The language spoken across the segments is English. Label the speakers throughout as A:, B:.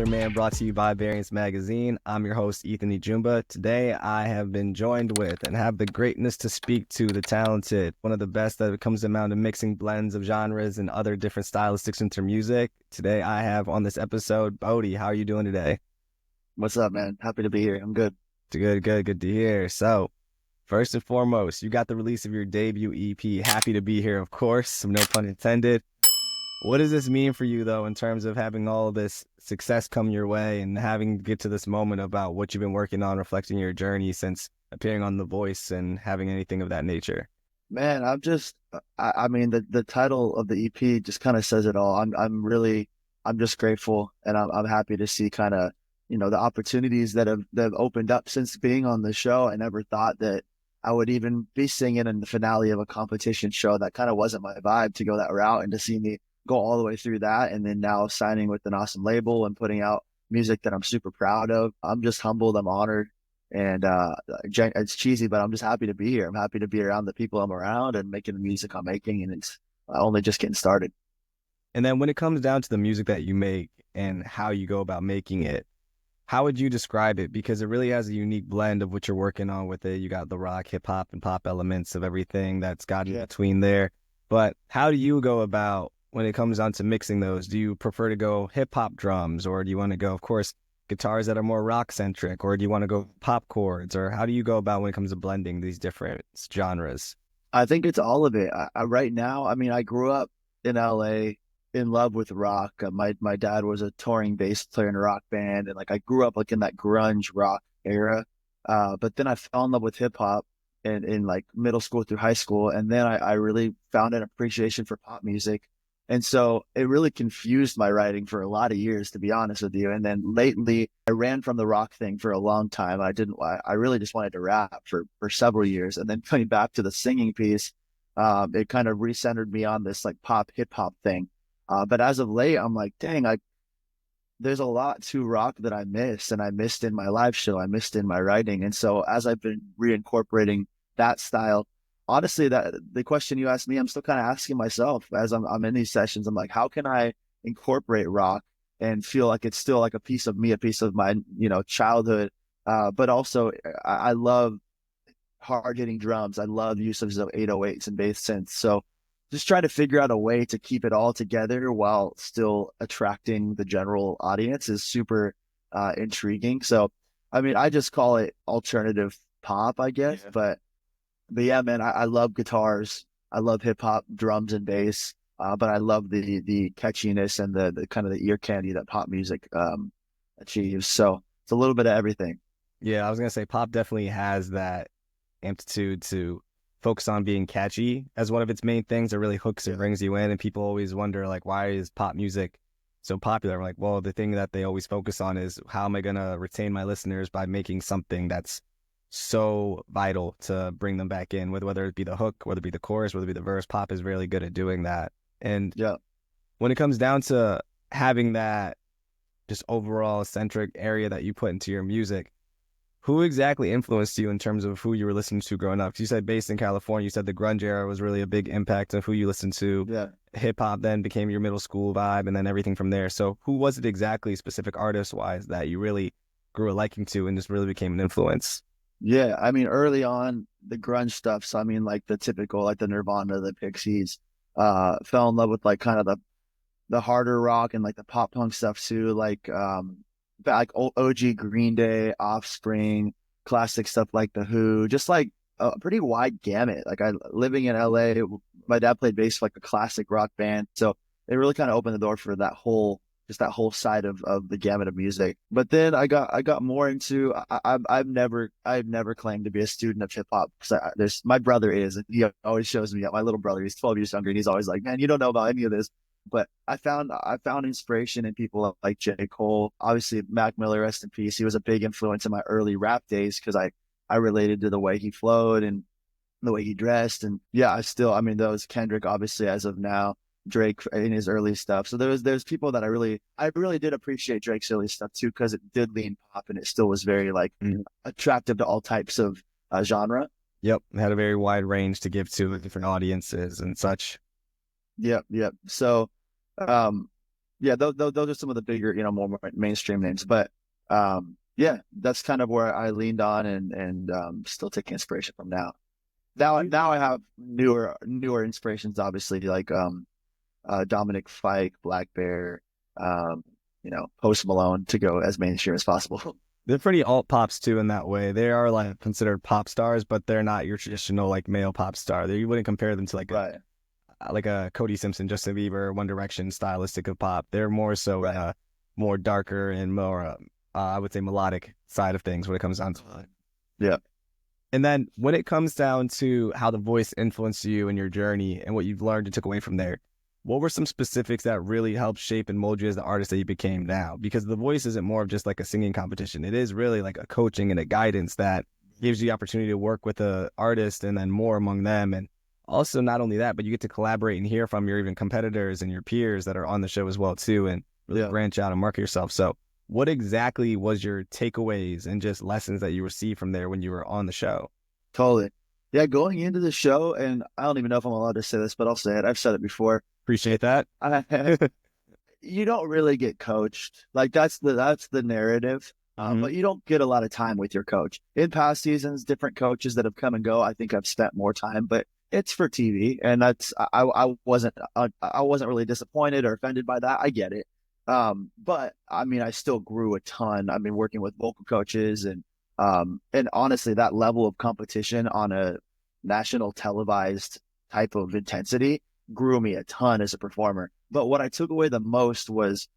A: Unpopular Demand brought to you by Variance Magazine. I'm your host, Ethan Ijumba. Today, I have been joined with and have the greatness to speak to the talented, one of the best that comes around to mixing blends of genres and other different stylistics into music. Today, I have on this episode, Bodie. How are you doing today?
B: What's up, man? Happy to be here. I'm good.
A: Good to hear. So, first and foremost, you got the release of your debut EP. Happy to be here, of course. No pun intended. What does this mean for you, though, in terms of having all of this success come your way and having to get to this moment about what you've been working on, reflecting your journey since appearing on The Voice and having anything of that nature?
B: Man, I mean, the title of the EP just kind of says it all. I'm just grateful, and I'm happy to see kind of, the opportunities that have opened up since being on the show. I never thought that I would even be singing in the finale of a competition show. That kind of wasn't my vibe to go that route, and to see me go all the way through that, and then now signing with an awesome label and putting out music that I'm super proud of. I'm just humbled. I'm honored. And it's cheesy, but I'm just happy to be here. I'm happy to be around the people I'm around and making the music I'm making, and it's only just getting started.
A: And then when it comes down to the music that you make and how you go about making it, how would you describe it? Because it really has a unique blend of what you're working on with it. You got the rock, hip hop, and pop elements of everything that's got in between there. But how do you go about when it comes down to mixing those? Do you prefer to go hip hop drums, or do you want to go, of course, guitars that are more rock centric, or do you want to go pop chords, or how do you go about when it comes to blending these different genres?
B: I think it's all of it. Right now, I mean, I grew up in LA in love with rock. My dad was a touring bass player in a rock band, and like I grew up like in that grunge rock era. But then I fell in love with hip hop in like middle school through high school, and then I really found an appreciation for pop music. And so it really confused my writing for a lot of years, to be honest with you. And then lately, I ran from the rock thing for a long time. I really just wanted to rap for several years. And then coming back to the singing piece, it kind of recentered me on this like pop hip hop thing. But as of late, I'm like, dang, there's a lot to rock that I missed, and I missed in my live show. I missed in my writing. And so as I've been reincorporating that style, honestly, that the question you asked me, I'm still kind of asking myself as I'm in these sessions. I'm like, how can I incorporate rock and feel like it's still like a piece of me, a piece of my, childhood. But also I love hard hitting drums. I love uses of 808s and bass synths. So just try to figure out a way to keep it all together while still attracting the general audience is super intriguing. So, I mean, I just call it alternative pop, I guess, but yeah, man, I love guitars. I love hip hop, drums and bass. But I love the catchiness and the kind of the ear candy that pop music achieves. So it's a little bit of everything.
A: Yeah, I was gonna say pop definitely has that amplitude to focus on being catchy as one of its main things that really hooks and brings you in. And people always wonder, like, why is pop music so popular? I'm like, well, the thing that they always focus on is how am I gonna retain my listeners by making something that's so vital to bring them back in, whether it be the hook, whether it be the chorus, whether it be the verse. Pop is really good at doing that. And
B: Yeah.
A: when it comes down to having that just overall centric area that you put into your music, who exactly influenced you in terms of who you were listening to growing up? 'Cause you said based in California, you said the grunge era was really a big impact of who you listened to.
B: Yeah.
A: Hip hop then became your middle school vibe, and then everything from there. So who was it exactly, specific artist wise, that you really grew a liking to and just really became an influence?
B: Yeah. I mean, early on the grunge stuff. So I mean, like the typical, like the Nirvana, the Pixies, fell in love with like kind of the harder rock and like the pop punk stuff too. Like OG Green Day, Offspring, classic stuff like The Who, just like a pretty wide gamut. Like I living in LA, my dad played bass for like a classic rock band. So it really kind of opened the door for that whole side of the gamut of music. But then I got more into I've never claimed to be a student of hip hop because there's my brother is, and he always shows me, my little brother, he's 12 years younger, and he's always like, man, you don't know about any of this. But I found inspiration in people like J. Cole, obviously Mac Miller, rest in peace. He was a big influence in my early rap days because I related to the way he flowed and the way he dressed. And yeah, I mean, those Kendrick, obviously, as of now, Drake in his early stuff. So there's people that I really did appreciate Drake's early stuff too, because it did lean pop and it still was very like attractive to all types of genre.
A: Yep, it had a very wide range to give to different audiences and such.
B: Yep. So, um, Yeah, those are some of the bigger, more mainstream names. But yeah, that's kind of where I leaned on and still taking inspiration from now. Now I have newer inspirations, obviously, like Dominic Fike, Black Bear, um, Post Malone to go as mainstream as possible.
A: They're pretty alt pops too in that way. They are like considered pop stars, but they're not your traditional like male pop star. You wouldn't compare them to
B: Right,
A: like a Cody Simpson, Justin Bieber, One Direction stylistic of pop. They're more so
B: right.
A: more darker and more I would say melodic side of things when it comes down to it.
B: Yeah,
A: And then when it comes down to how the voice influenced you in your journey and what you've learned and took away from there, what were some specifics that really helped shape and mold you as the artist that you became now? Because the voice isn't more of just like a singing competition. It is really like a coaching and a guidance that gives you the opportunity to work with the artist and then more among them. And also not only that, but you get to collaborate and hear from your even competitors and your peers that are on the show as well too, and really
B: yeah,
A: branch out and market yourself. So what exactly was your takeaways and just lessons that you received from there when you were on the show?
B: totally. Yeah, going into the show, and I don't even know if I'm allowed to say this, but I'll say it. I've said it before.
A: Appreciate that.
B: I, you don't really get coached. Like that's the narrative.
A: Hmm.
B: But you don't get a lot of time with your coach. In past seasons, different coaches that have come and go, I think I've spent more time, but it's for TV, and I wasn't really disappointed or offended by that. I get it. But I mean, I still grew a ton. I mean, working with vocal coaches and honestly, that level of competition on a national televised type of intensity grew me a ton as a performer. But what I took away the most was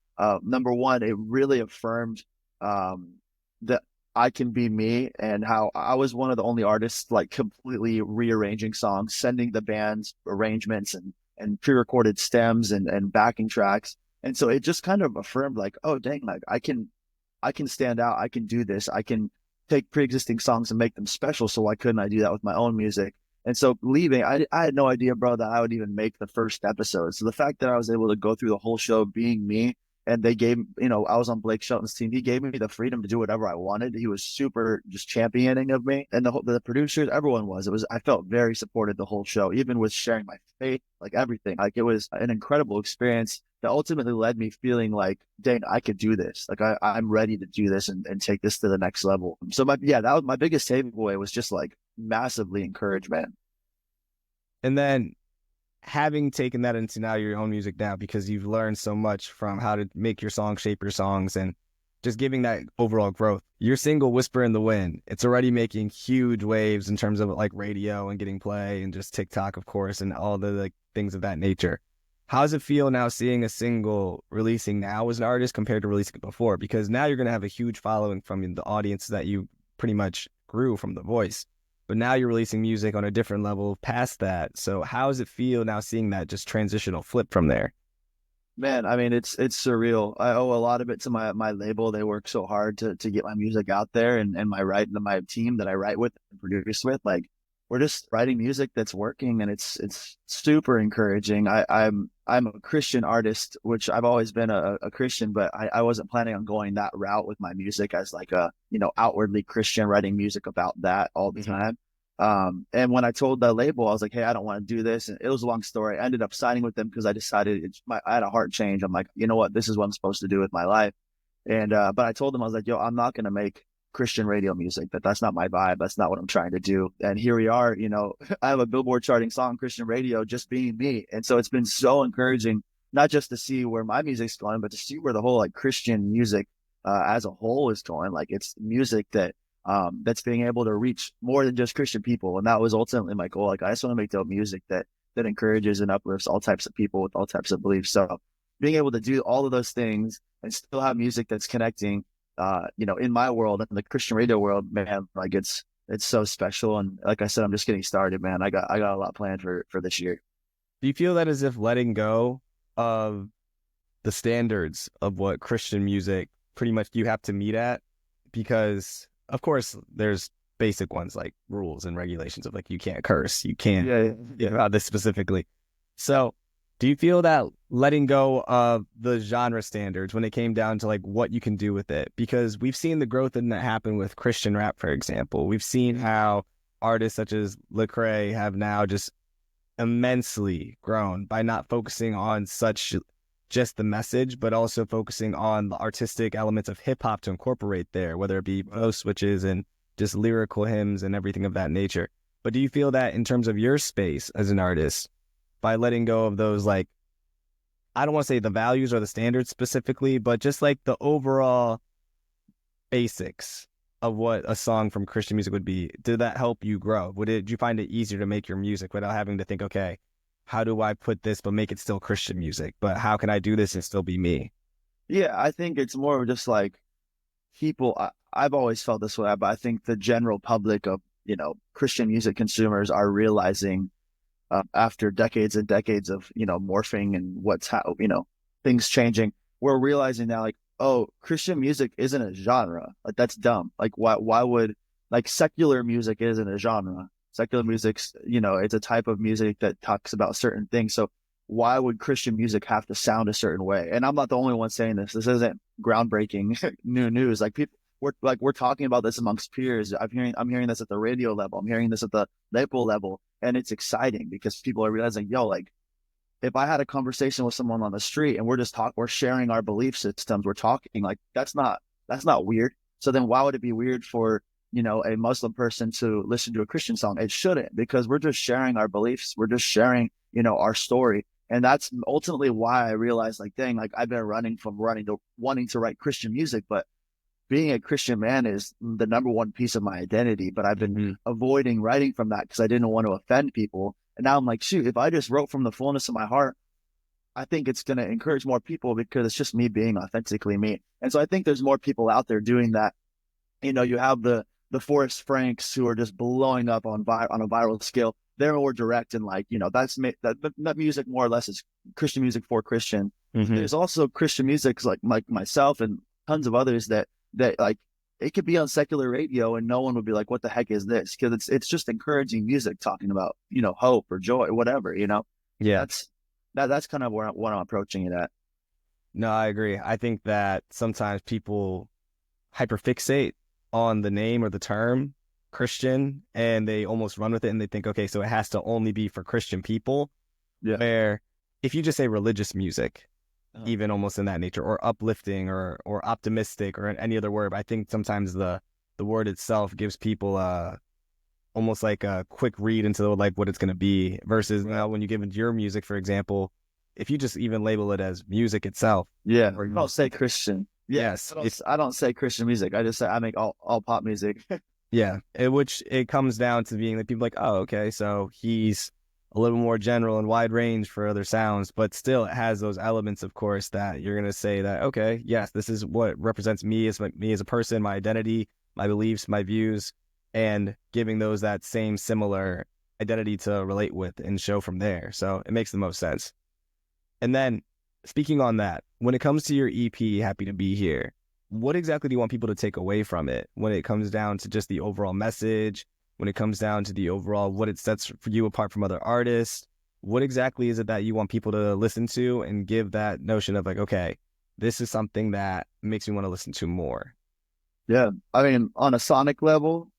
B: number one, it really affirmed that I can be me and how I was one of the only artists like completely rearranging songs, sending the band's arrangements and pre-recorded stems and backing tracks. And so it just kind of affirmed like, oh dang, like I can stand out, I can do this, I can take pre-existing songs and make them special. So why couldn't I do that with my own music? And so leaving, I had no idea, bro, that I would even make the first episode. So the fact that I was able to go through the whole show being me, and they gave, I was on Blake Shelton's team. He gave me the freedom to do whatever I wanted. He was super just championing of me, and the producers, everyone was. It was I felt very supported the whole show, even with sharing my faith, like everything. Like it was an incredible experience that ultimately led me feeling like, dang, I could do this. Like I'm ready to do this and take this to the next level. So that was my biggest takeaway was just like massively encouragement.
A: And then having taken that into now your own music now, because you've learned so much from how to make your songs, shape your songs, and just giving that overall growth. Your single Whisper in the Wind, it's already making huge waves in terms of like radio and getting play and just TikTok, of course, and all the like things of that nature. How does it feel now seeing a single releasing now as an artist compared to releasing it before? Because now you're going to have a huge following from the audience that you pretty much grew from The Voice. But now you're releasing music on a different level past that. So how does it feel now seeing that just transitional flip from there?
B: Man, I mean, it's surreal. I owe a lot of it to my label. They work so hard to get my music out there, and my team that I write with and produce with. Like we're just writing music that's working, and it's super encouraging. I'm a Christian artist, which I've always been a Christian, but I wasn't planning on going that route with my music as like a outwardly Christian, writing music about that all the time. And when I told the label, I was like, hey, I don't want to do this. And it was a long story. I ended up signing with them because I decided I had a heart change. I'm like, you know what? This is what I'm supposed to do with my life. And, but I told them, I was like, yo, I'm not going to make Christian radio music. That's not my vibe. That's not what I'm trying to do. And here we are, I have a Billboard charting song, Christian radio, just being me. And so it's been so encouraging, not just to see where my music's going, but to see where the whole like Christian music as a whole is going. Like it's music that's being able to reach more than just Christian people. And that was ultimately my goal. Like I just want to make dope music that encourages and uplifts all types of people with all types of beliefs. So being able to do all of those things and still have music that's connecting, in my world and the Christian radio world, man, like it's so special. And like I said, I'm just getting started, man. I got a lot planned for this year.
A: Do you feel that as if letting go of the standards of what Christian music pretty much you have to meet at? Because of course there's basic ones like rules and regulations of like you can't curse, you can't
B: Yeah,
A: about this specifically. So do you feel that letting go of the genre standards when it came down to like what you can do with it? Because we've seen the growth in that happen with Christian rap, for example. We've seen how artists such as Lecrae have now just immensely grown by not focusing on such just the message, but also focusing on the artistic elements of hip hop to incorporate there, whether it be flow switches and just lyrical hymns and everything of that nature. But do you feel that in terms of your space as an artist, by letting go of those, like, I don't want to say the values or the standards specifically, but just like the overall basics of what a song from Christian music would be, did that help you grow? Did you find it easier to make your music without having to think, okay, how do I put this but make it still Christian music? But how can I do this and still be me?
B: Yeah, I think it's more of just like people. I've always felt this way, but I think the general public of, Christian music consumers are realizing, after decades and decades of, morphing and things changing, we're realizing now, like, oh, Christian music isn't a genre. Like, that's dumb. Like, why would, like, secular music isn't a genre. Secular music's, it's a type of music that talks about certain things. So why would Christian music have to sound a certain way? And I'm not the only one saying this. This isn't groundbreaking new news. Like, we're talking about this amongst peers. I'm hearing this at the radio level. I'm hearing this at the label level, and it's exciting because people are realizing, yo, like, if I had a conversation with someone on the street and we're sharing our belief systems, we're talking, like, that's not weird. So then why would it be weird for, a Muslim person to listen to a Christian song? It shouldn't, because we're just sharing our beliefs. We're just sharing, our story. And that's ultimately why I realized, like, dang, like, I've been running to wanting to write Christian music, but being a Christian man is the number one piece of my identity. But I've been avoiding writing from that because I didn't want to offend people. And now I'm like, shoot, if I just wrote from the fullness of my heart, I think it's going to encourage more people because it's just me being authentically me. And so I think there's more people out there doing that. You have the Forrest Franks who are just blowing up on a viral scale. They're more direct and, like, that music more or less is Christian music for Christian.
A: Mm-hmm.
B: There's also Christian music like myself and tons of others that like, it could be on secular radio and no one would be like, what the heck is this? Because it's just encouraging music talking about, hope or joy, whatever,
A: Yeah.
B: That's kind of what I'm approaching it at.
A: No, I agree. I think that sometimes people hyperfixate on the name or the term Christian and they almost run with it and they think, okay, so it has to only be for Christian people.
B: Yeah.
A: Where if you just say religious music, even almost in that nature, or uplifting or optimistic or any other word, I think sometimes the word itself gives people almost like a quick read into like what it's going to be versus when you give into your music, for example, if you just even label it as music itself.
B: Yeah. Or you don't say Christian.
A: Yes.
B: I don't say Christian music. I just say I make all pop music.
A: Yeah. Which it comes down to being that people like, oh, okay, so he's a little more general and wide range for other sounds, but still it has those elements, of course, that you're going to say that, okay, yes, this is what represents me as a person, my identity, my beliefs, my views, and giving those that same similar identity to relate with and show from there. So it makes the most sense. And then speaking on that, when it comes to your EP, Happy to Be Here, what exactly do you want people to take away from it when it comes down to just the overall message, when it comes down to the overall, what it sets for you apart from other artists? What exactly is it that you want people to listen to and give that notion of like, okay, this is something that makes me want to listen to more?
B: Yeah. I mean, on a sonic level,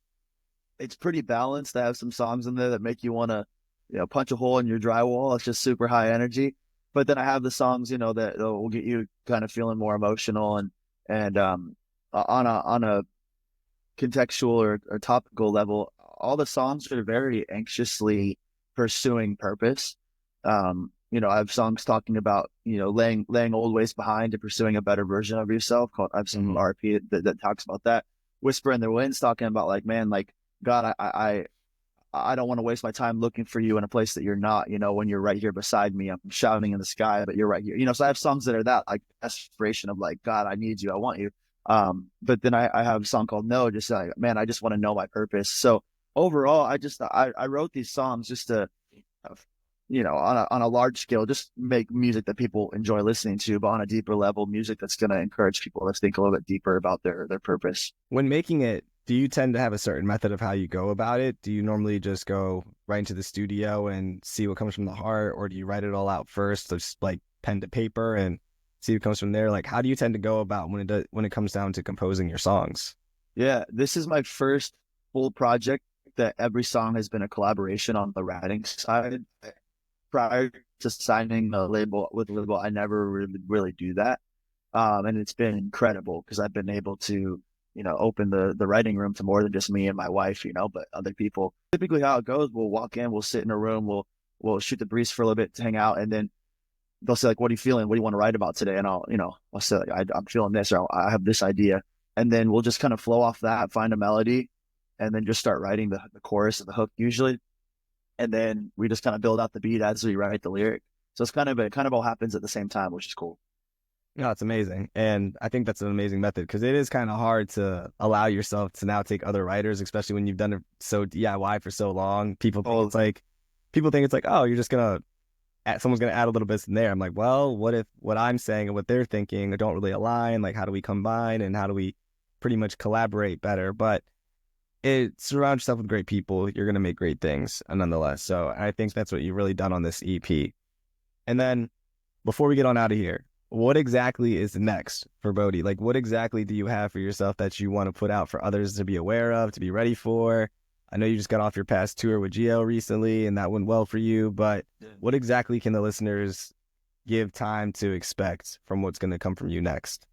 B: it's pretty balanced. I have some songs in there that make you want to, punch a hole in your drywall. It's just super high energy. But then I have the songs, that will get you kind of feeling more emotional and on a contextual or topical level, all the songs are very anxiously pursuing purpose. I have songs talking about, laying old ways behind and pursuing a better version of yourself. I have some RP that talks about that. Whisper in the Wind's talking about, like, man, like, God, I don't want to waste my time looking for you in a place that you're not, when you're right here beside me. I'm shouting in the sky, but you're right here. So I have songs that are that, like, aspiration of, like, God, I need you. I want you. But then I have a song called No, just like, man, I just want to know my purpose. So overall, I wrote these songs just to, on a large scale, just make music that people enjoy listening to, but on a deeper level, music that's going to encourage people to think a little bit deeper about their purpose.
A: When making it, do you tend to have a certain method of how you go about it? Do you normally just go right into the studio and see what comes from the heart, or do you write it all out first, just like pen to paper and see what comes from there? Like, how do you tend to go about when it comes down to composing your songs?
B: Yeah, this is my first full project that every song has been a collaboration on the writing side. Prior to signing a label with a label, I never really do that. And it's been incredible because I've been able to, open the writing room to more than just me and my wife, but other people. Typically how it goes, we'll walk in, we'll sit in a room, we'll shoot the breeze for a little bit to hang out, and then they'll say like, "What are you feeling? What do you want to write about today?" And I'll say like, I'm feeling this, or I have this idea, and then we'll just kind of flow off that, find a melody, and then just start writing the chorus of the hook usually, and then we just kind of build out the beat as we write the lyric. So it kind of all happens at the same time, which is cool.
A: No, it's amazing. And I think that's an amazing method because it is kind of hard to allow yourself to now take other writers, especially when you've done it so DIY for so long.
B: Oh,
A: People think it's like, oh, you're just gonna someone's gonna add a little bit in there. I'm like, well, what if what I'm saying and what they're thinking don't really align? Like, how do we combine and how do we pretty much collaborate better? But surround yourself with great people. You're gonna make great things, nonetheless. So I think that's what you've really done on this EP. And then before we get on out of here, what exactly is next for Bodie? Like, what exactly do you have for yourself that you want to put out for others to be aware of, to be ready for? I know you just got off your past tour with Gio recently, and that went well for you, but what exactly can the listeners give time to expect from what's going to come from you next?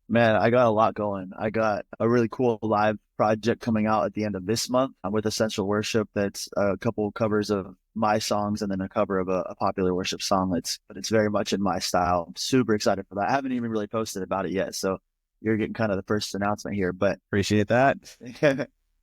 B: man, I got a lot going. I got a really cool live project coming out at the end of this month with Essential Worship. That's a couple covers of my songs and then a cover of a popular worship song. But it's very much in my style. I'm super excited for that. I haven't even really posted about it yet, so you're getting kind of the first announcement here. But
A: Appreciate that.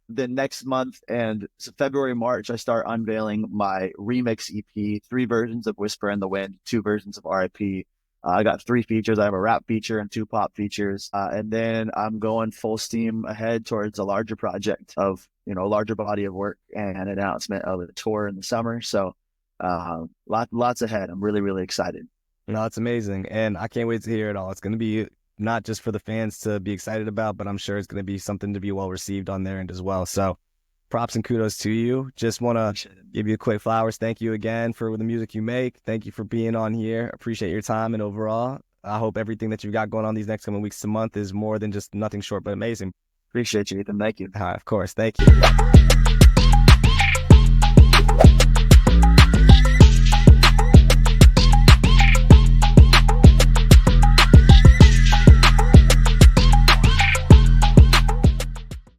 B: then next month and so February, March, I start unveiling my remix EP, 3 versions of Whisper in the Wind, 2 versions of RIP. I got 3 features. I have a rap feature and 2 pop features. And then I'm going full steam ahead towards a larger project of, a larger body of work and an announcement of a tour in the summer. So lots ahead. I'm really, really excited.
A: No, it's amazing. And I can't wait to hear it all. It's going to be not just for the fans to be excited about, but I'm sure it's going to be something to be well received on their end as well. So props and kudos to you. Just want to give you a quick flowers. Thank you again for the music you make. Thank you for being on here. Appreciate your time. And overall, I hope everything that you've got going on these next coming weeks to month is more than just nothing short, but amazing.
B: Appreciate you, Ethan. Thank you.
A: Of course. Thank you.